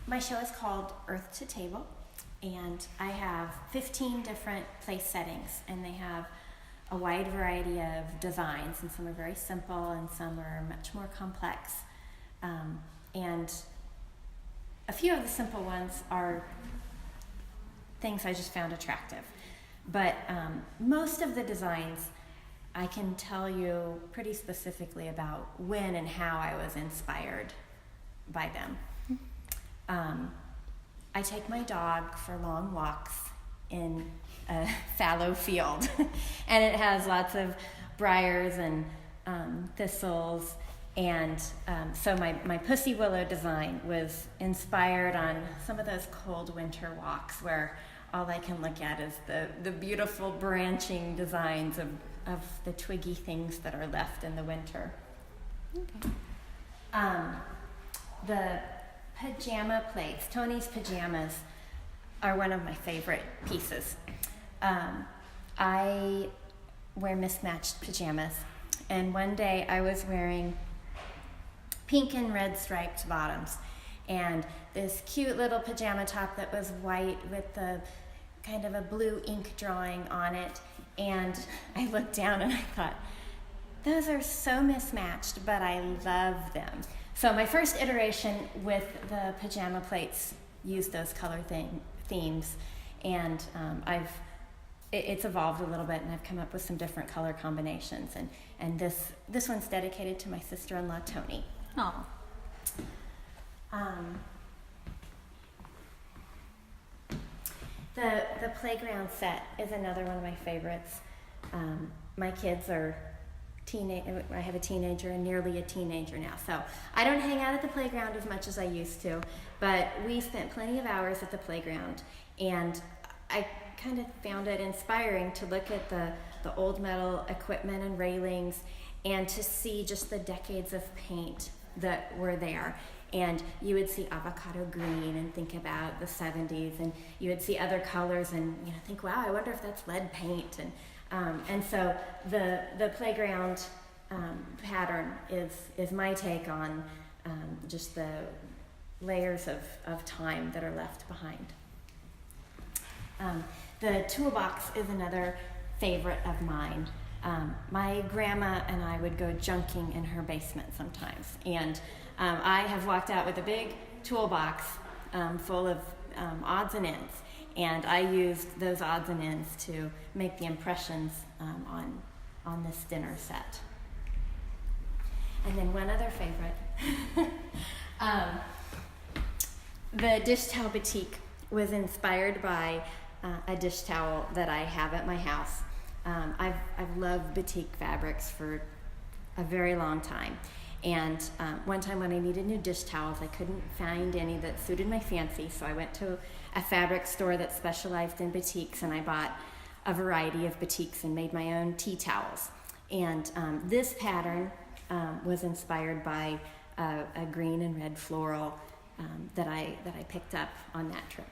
My show is called Earth to Table, and I have 15 different place settings, and they have a wide variety of designs, and some are very simple and some are much more complex. And a few of the simple ones are things I just found attractive. But most of the designs, I can tell you pretty specifically about when and how I was inspired by them. I take my dog for long walks in a fallow field, and it has lots of briars and thistles, and so my pussy willow design was inspired on some of those cold winter walks where all I can look at is the beautiful branching designs of the twiggy things that are left in the winter. Okay. The pajama plates, Tony's pajamas, are one of my favorite pieces. I wear mismatched pajamas, and one day I was wearing pink and red striped bottoms and this cute little pajama top that was white with the kind of a blue ink drawing on it, and I looked down and I thought, those are so mismatched, but I love them. So my first iteration with the pajama plates used those color themes, and it's evolved a little bit, and I've come up with some different color combinations, and this one's dedicated to my sister-in-law Tony. Oh. The playground set is another one of my favorites. My kids are I have a teenager and nearly a teenager now, so I don't hang out at the playground as much as I used to, but we spent plenty of hours at the playground, and I kind of found it inspiring to look at the old metal equipment and railings and to see just the decades of paint that were there. And you would see avocado green and think about the 70s, and you would see other colors and think, wow, I wonder if that's lead paint. And so the playground pattern is my take on just the layers of time that are left behind. The toolbox is another favorite of mine. My grandma and I would go junking in her basement sometimes, and I have walked out with a big toolbox full of odds and ends, and I used those odds and ends to make the impressions on this dinner set. And then one other favorite. The dish towel batik was inspired by a dish towel that I have at my house. I've loved batik fabrics for a very long time. And one time when I needed new dish towels, I couldn't find any that suited my fancy, so I went to a fabric store that specialized in batiks, and I bought a variety of batiks and made my own tea towels. And this pattern was inspired by a green and red floral that I picked up on that trip.